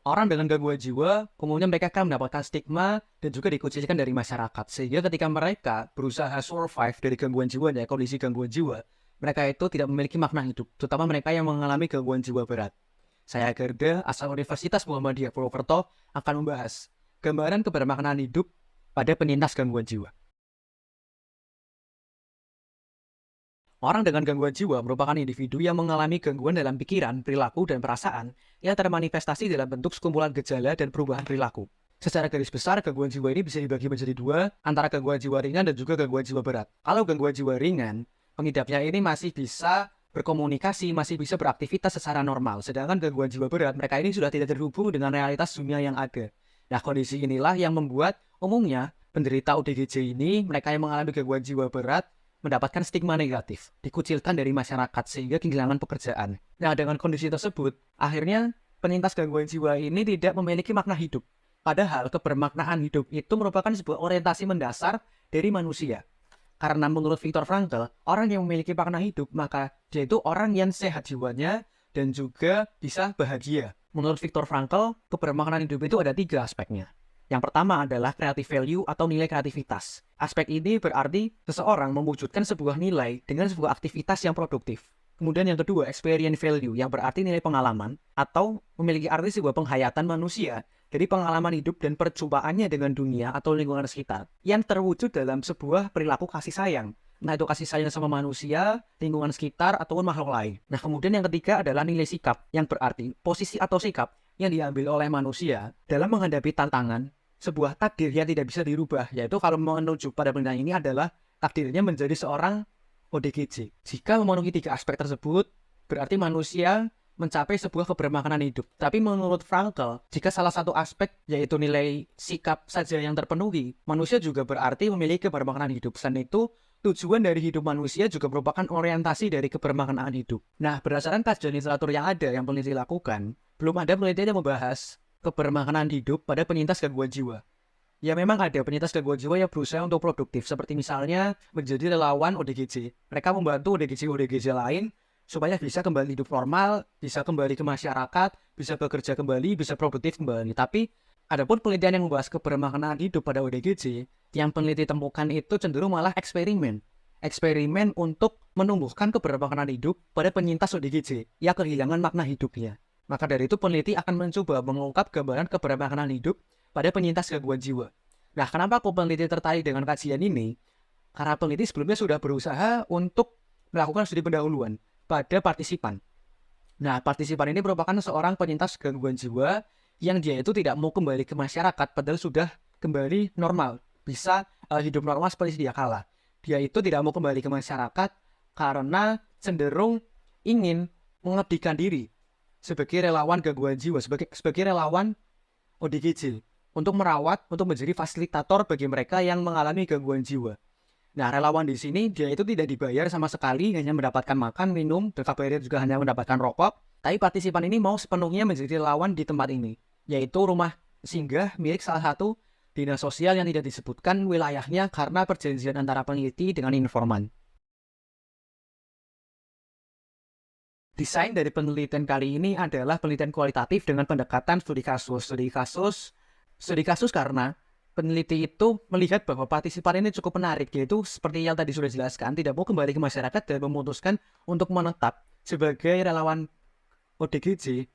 Orang dengan gangguan jiwa, umumnya mereka akan mendapatkan stigma dan juga dikucilkan dari masyarakat. Sehingga ketika mereka berusaha survive dari gangguan jiwanya, kondisi gangguan jiwa, mereka itu tidak memiliki makna hidup, terutama mereka yang mengalami gangguan jiwa berat. Saya Gerda, asal Universitas Muhammadiyah Purwokerto, akan membahas gambaran kebermaknaan hidup pada penyintas gangguan jiwa. Orang dengan gangguan jiwa merupakan individu yang mengalami gangguan dalam pikiran, perilaku, dan perasaan yang termanifestasi dalam bentuk sekumpulan gejala dan perubahan perilaku. Secara garis besar, gangguan jiwa ini bisa dibagi menjadi dua, antara gangguan jiwa ringan dan juga gangguan jiwa berat. Kalau gangguan jiwa ringan, pengidapnya ini masih bisa berkomunikasi, masih bisa beraktivitas secara normal. Sedangkan gangguan jiwa berat, mereka ini sudah tidak terhubung dengan realitas dunia yang ada. Nah, kondisi inilah yang membuat umumnya penderita ODGJ ini, mereka yang mengalami gangguan jiwa berat, mendapatkan stigma negatif, dikucilkan dari masyarakat sehingga kehilangan pekerjaan. Nah, dengan kondisi tersebut, akhirnya penyintas gangguan jiwa ini tidak memiliki makna hidup. Padahal kebermaknaan hidup itu merupakan sebuah orientasi mendasar dari manusia. Karena menurut Viktor Frankl, orang yang memiliki makna hidup, maka dia itu orang yang sehat jiwanya dan juga bisa bahagia. Menurut Viktor Frankl, kebermaknaan hidup itu ada tiga aspeknya. Yang pertama adalah creative value atau nilai kreativitas. Aspek ini berarti seseorang mewujudkan sebuah nilai dengan sebuah aktivitas yang produktif. Kemudian yang kedua, experience value, yang berarti nilai pengalaman atau memiliki arti sebuah penghayatan manusia dari pengalaman hidup dan perjumpaannya dengan dunia atau lingkungan sekitar yang terwujud dalam sebuah perilaku kasih sayang. Nah, itu kasih sayang sama manusia, lingkungan sekitar, ataupun makhluk lain. Nah, kemudian yang ketiga adalah nilai sikap, yang berarti posisi atau sikap yang diambil oleh manusia dalam menghadapi tantangan sebuah takdir yang tidak bisa dirubah, yaitu kalau menuju pada penilaian ini adalah takdirnya menjadi seorang ODGJ. Jika memenuhi tiga aspek tersebut, berarti manusia mencapai sebuah kebermaknaan hidup. Tapi menurut Frankl, jika salah satu aspek yaitu nilai sikap saja yang terpenuhi, manusia juga berarti memiliki kebermaknaan hidup. Selain itu, tujuan dari hidup manusia juga merupakan orientasi dari kebermaknaan hidup. Nah, berdasarkan kajian literatur yang ada yang peneliti lakukan, belum ada penelitian yang membahas kebermaknaan hidup pada penyintas gangguan jiwa. Ya memang ada penyintas gangguan jiwa yang berusaha untuk produktif, seperti misalnya menjadi relawan ODGJ. Mereka membantu ODGJ lain supaya bisa kembali hidup normal, bisa kembali ke masyarakat, bisa bekerja kembali, bisa produktif kembali. Tapi adapun penelitian yang membahas kebermaknaan hidup pada ODGJ, yang peneliti temukan itu cenderung malah eksperimen. Eksperimen untuk menumbuhkan kebermaknaan hidup pada penyintas ODGJ yang kehilangan makna hidupnya. Maka dari itu peneliti akan mencoba mengungkap gambaran kebermaknaan hidup pada penyintas gangguan jiwa. Nah, kenapa aku peneliti tertarik dengan kajian ini? Karena peneliti sebelumnya sudah berusaha untuk melakukan studi pendahuluan pada partisipan. Nah, partisipan ini merupakan seorang penyintas gangguan jiwa yang dia itu tidak mau kembali ke masyarakat, padahal sudah kembali normal, bisa hidup normal seperti sedia kala. Dia itu tidak mau kembali ke masyarakat karena cenderung ingin mengabdikan diri sebagai relawan gangguan jiwa, sebagai relawan ODGJ, untuk merawat, untuk menjadi fasilitator bagi mereka yang mengalami gangguan jiwa. Nah, relawan di sini dia itu tidak dibayar sama sekali, hanya mendapatkan makan, minum, dan kabarnya juga hanya mendapatkan rokok. Tapi partisipan ini mau sepenuhnya menjadi relawan di tempat ini, yaitu rumah singgah milik salah satu dinas sosial yang tidak disebutkan wilayahnya karena perjanjian antara peneliti dengan informan. Desain dari penelitian kali ini adalah penelitian kualitatif dengan pendekatan studi kasus. Studi kasus karena peneliti itu melihat bahwa partisipan ini cukup menarik, yaitu seperti yang tadi sudah dijelaskan, tidak mau kembali ke masyarakat dan memutuskan untuk menetap sebagai relawan ODGJ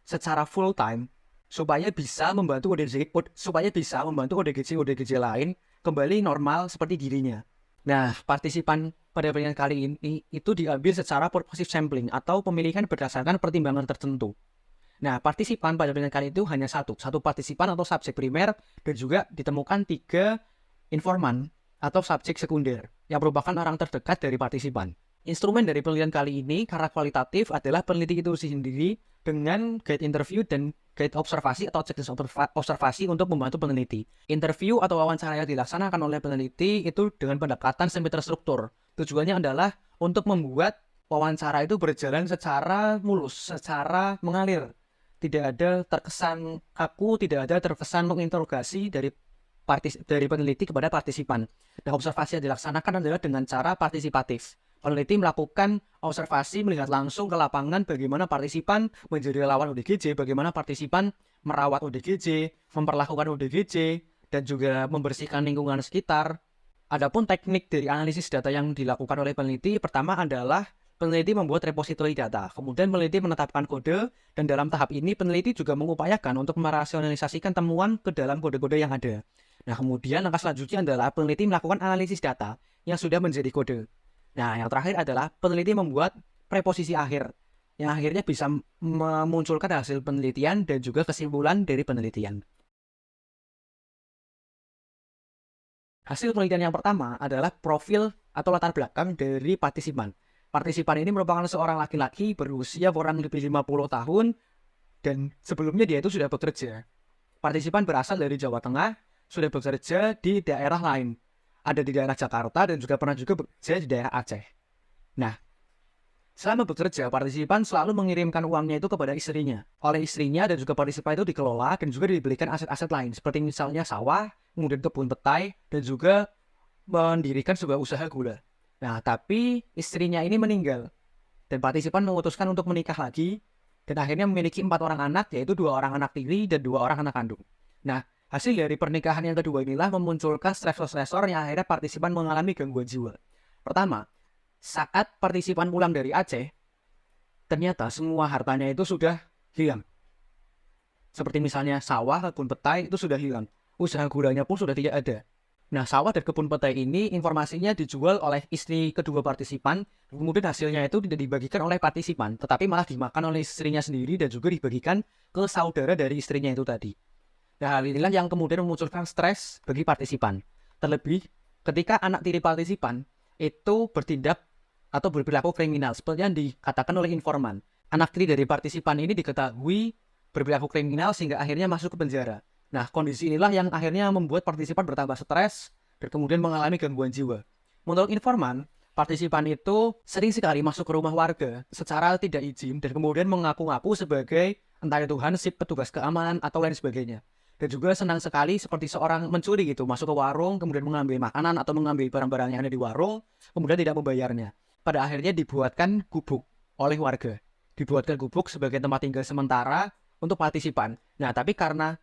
secara full time supaya bisa membantu ODGJ lain kembali normal seperti dirinya. Nah, partisipan pada penelitian kali ini itu diambil secara purposive sampling atau pemilihan berdasarkan pertimbangan tertentu. Nah, partisipan pada penelitian kali itu hanya satu partisipan atau subjek primer, dan juga ditemukan 3 informan atau subjek sekunder yang merupakan orang terdekat dari partisipan. Instrumen dari penelitian kali ini karena kualitatif adalah peneliti itu sendiri dengan guide interview dan guide observasi atau checklist observasi untuk membantu peneliti. Interview atau wawancara yang dilaksanakan oleh peneliti itu dengan pendekatan semi terstruktur. Tujuannya adalah untuk membuat wawancara itu berjalan secara mulus, secara mengalir. Tidak ada terkesan kaku, tidak ada terkesan menginterogasi dari peneliti kepada partisipan. Nah, observasi yang dilaksanakan adalah dengan cara partisipatif. Peneliti melakukan observasi, melihat langsung ke lapangan bagaimana partisipan menjadi relawan ODGJ, bagaimana partisipan merawat ODGJ, memperlakukan ODGJ, dan juga membersihkan lingkungan sekitar. Adapun teknik dari analisis data yang dilakukan oleh peneliti, pertama adalah peneliti membuat repositori data, kemudian peneliti menetapkan kode, dan dalam tahap ini peneliti juga mengupayakan untuk merasionalisasikan temuan ke dalam kode-kode yang ada. Nah, kemudian langkah selanjutnya adalah peneliti melakukan analisis data yang sudah menjadi kode. Nah, yang terakhir adalah peneliti membuat preposisi akhir, yang akhirnya bisa memunculkan hasil penelitian dan juga kesimpulan dari penelitian. Hasil penelitian yang pertama adalah profil atau latar belakang dari partisipan. Partisipan ini merupakan seorang laki-laki berusia kurang lebih 50 tahun dan sebelumnya dia itu sudah bekerja. Partisipan berasal dari Jawa Tengah, sudah bekerja di daerah lain. Ada di daerah Jakarta dan juga pernah juga bekerja di daerah Aceh. Nah, selama bekerja, partisipan selalu mengirimkan uangnya itu kepada istrinya. Oleh istrinya dan juga partisipan itu dikelola dan juga dibelikan aset-aset lain, seperti misalnya sawah, kemudian kebun petai, dan juga mendirikan sebuah usaha gula. Nah, tapi istrinya ini meninggal, dan partisipan memutuskan untuk menikah lagi, dan akhirnya memiliki 4 orang anak, yaitu 2 orang anak tiri dan 2 orang anak kandung. Nah, hasil dari pernikahan yang kedua inilah memunculkan stresor-stresor yang akhirnya partisipan mengalami gangguan jiwa. Pertama, saat partisipan pulang dari Aceh, ternyata semua hartanya itu sudah hilang. Seperti misalnya sawah, kebun petai itu sudah hilang. Usaha gulanya pun sudah tidak ada. Nah, sawah dan kebun petai ini informasinya dijual oleh istri kedua partisipan, kemudian hasilnya itu tidak dibagikan oleh partisipan, tetapi malah dimakan oleh istrinya sendiri dan juga dibagikan ke saudara dari istrinya itu tadi. Nah, hal inilah yang kemudian memunculkan stres bagi partisipan. Terlebih ketika anak tiri partisipan itu bertindak atau berperilaku kriminal, seperti yang dikatakan oleh informan. Anak tiri dari partisipan ini diketahui berperilaku kriminal sehingga akhirnya masuk ke penjara. Nah, kondisi inilah yang akhirnya membuat partisipan bertambah stres dan kemudian mengalami gangguan jiwa. Menurut informan, partisipan itu sering sekali masuk ke rumah warga secara tidak izin dan kemudian mengaku-ngaku sebagai entah itu hansip, petugas keamanan, atau lain sebagainya. Dan juga senang sekali seperti seorang mencuri gitu, masuk ke warung, kemudian mengambil makanan atau mengambil barang-barang yang ada di warung, kemudian tidak membayarnya. Pada akhirnya dibuatkan gubuk oleh warga. Dibuatkan gubuk sebagai tempat tinggal sementara untuk partisipan. Nah, tapi karena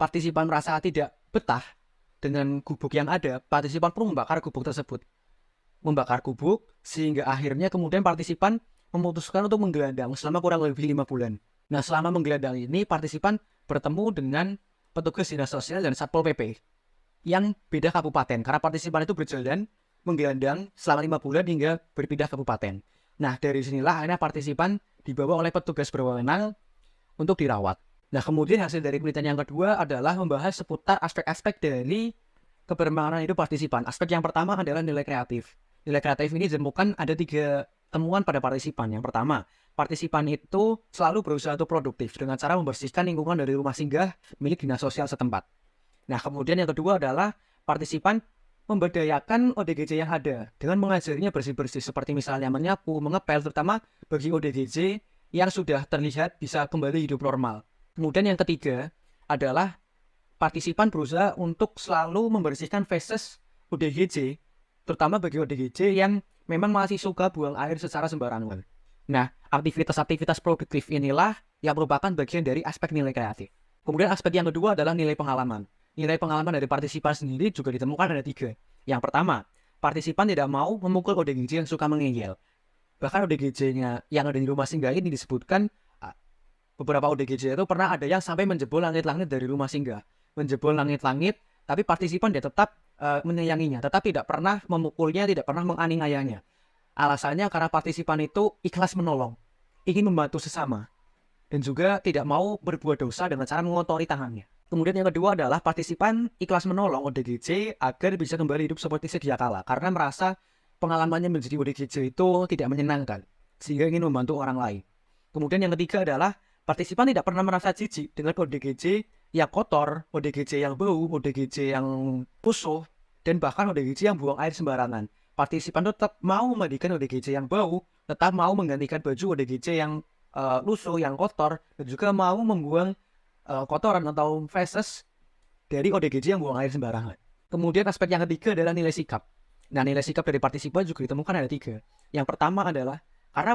partisipan merasa tidak betah dengan gubuk yang ada, partisipan pun membakar gubuk tersebut. Membakar gubuk, sehingga akhirnya kemudian partisipan memutuskan untuk menggelandang selama kurang lebih 5 bulan. Nah, selama menggelandang ini, partisipan bertemu dengan petugas dinas sosial dan Satpol PP yang beda kabupaten, karena partisipan itu berjalan menggelandang selama 5 bulan hingga berpindah kabupaten. Nah, dari sinilah akhirnya partisipan dibawa oleh petugas berwenang untuk dirawat. Nah, kemudian hasil dari penelitian yang kedua adalah membahas seputar aspek-aspek dari kebermanfaatan hidup partisipan. Aspek yang pertama adalah nilai kreatif. Nilai kreatif ini ditemukan ada 3 temuan pada partisipan. Yang pertama, partisipan itu selalu berusaha untuk produktif dengan cara membersihkan lingkungan dari rumah singgah milik dinas sosial setempat. Nah, kemudian yang kedua adalah partisipan memberdayakan ODGJ yang ada dengan mengajarinya bersih-bersih seperti misalnya menyapu, mengepel, terutama bagi ODGJ yang sudah terlihat bisa kembali hidup normal. Kemudian yang ketiga adalah partisipan berusaha untuk selalu membersihkan feses ODGJ, terutama bagi ODGJ yang memang masih suka buang air secara sembarangan. Nah, aktivitas-aktivitas produktif inilah yang merupakan bagian dari aspek nilai kreatif. Kemudian aspek yang kedua adalah nilai pengalaman. Nilai pengalaman dari partisipan sendiri juga ditemukan ada 3. Yang pertama, partisipan tidak mau memukul ODGJ yang suka mengeyel. Bahkan ODGJ-nya yang ada di rumah singgah ini disebutkan beberapa ODGJ itu pernah ada yang sampai menjebol langit-langit dari rumah singgah. Menjebol langit-langit, tapi partisipan dia tetap menyayanginya, tetap tidak pernah memukulnya, tidak pernah menganiayanya. Alasannya karena partisipan itu ikhlas menolong, ingin membantu sesama, dan juga tidak mau berbuat dosa dengan cara mengotori tangannya. Kemudian yang kedua adalah partisipan ikhlas menolong ODGJ agar bisa kembali hidup seperti sedia kala, karena merasa pengalamannya menjadi ODGJ itu tidak menyenangkan, sehingga ingin membantu orang lain. Kemudian yang ketiga adalah partisipan tidak pernah merasa jijik dengan ODGJ yang kotor, ODGJ yang bau, ODGJ yang pusuh, dan bahkan ODGJ yang buang air sembarangan. Partisipan tetap mau memandikan ODGJ yang bau, tetap mau menggantikan baju ODGJ yang lusuh, yang kotor, dan juga mau membuang kotoran atau feses dari ODGJ yang buang air sembarangan. Kemudian aspek yang ketiga adalah nilai sikap. Nah, nilai sikap dari partisipan juga ditemukan ada 3. Yang pertama adalah karena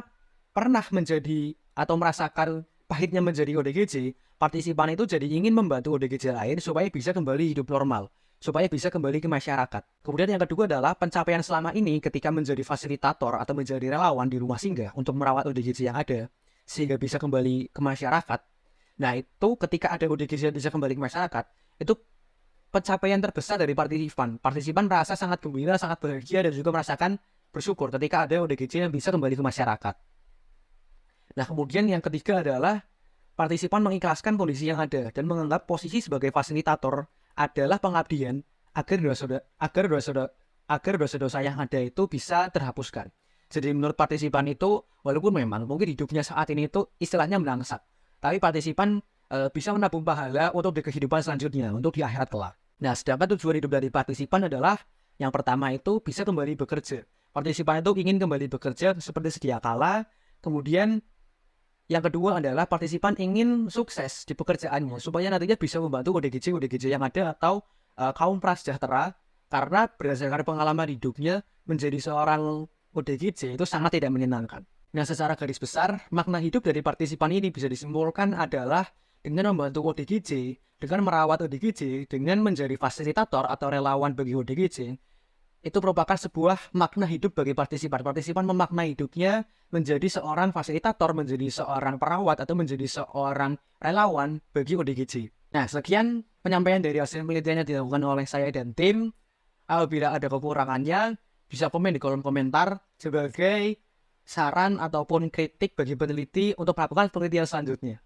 pernah menjadi atau merasakan pahitnya menjadi ODGJ, partisipan itu jadi ingin membantu ODGJ lain supaya bisa kembali hidup normal, supaya bisa kembali ke masyarakat. Kemudian yang kedua adalah pencapaian selama ini ketika menjadi fasilitator atau menjadi relawan di rumah singgah untuk merawat ODGJ yang ada, sehingga bisa kembali ke masyarakat. Nah itu ketika ada ODGJ yang bisa kembali ke masyarakat, itu pencapaian terbesar dari partisipan. Partisipan merasa sangat gembira, sangat bahagia, dan juga merasakan bersyukur ketika ada ODGJ yang bisa kembali ke masyarakat. Nah kemudian yang ketiga adalah partisipan mengikhlaskan kondisi yang ada dan menganggap posisi sebagai fasilitator adalah pengabdian agar dosa-dosa yang ada itu bisa terhapuskan. Jadi menurut partisipan itu, walaupun memang mungkin hidupnya saat ini itu istilahnya melangsak, tapi partisipan bisa menabung pahala untuk di kehidupan selanjutnya, untuk di akhirat kelak. Nah, sedangkan tujuan hidup dari partisipan adalah yang pertama itu bisa kembali bekerja. Partisipan itu ingin kembali bekerja seperti sedia kala, kemudian yang kedua adalah partisipan ingin sukses di pekerjaannya supaya nantinya bisa membantu ODGJ yang ada atau kaum prasejahtera, karena berdasarkan pengalaman hidupnya menjadi seorang ODGJ itu sangat tidak menyenangkan. Nah, secara garis besar makna hidup dari partisipan ini bisa disimpulkan adalah dengan membantu ODGJ, dengan merawat ODGJ, dengan menjadi fasilitator atau relawan bagi ODGJ, itu merupakan sebuah makna hidup bagi partisipan. Partisipan memaknai hidupnya menjadi seorang fasilitator, menjadi seorang perawat, atau menjadi seorang relawan bagi ODGJ. Nah, sekian penyampaian dari hasil penelitian yang dilakukan oleh saya dan tim. Apabila ada kekurangannya, bisa komen di kolom komentar sebagai saran ataupun kritik bagi peneliti untuk melakukan penelitian selanjutnya.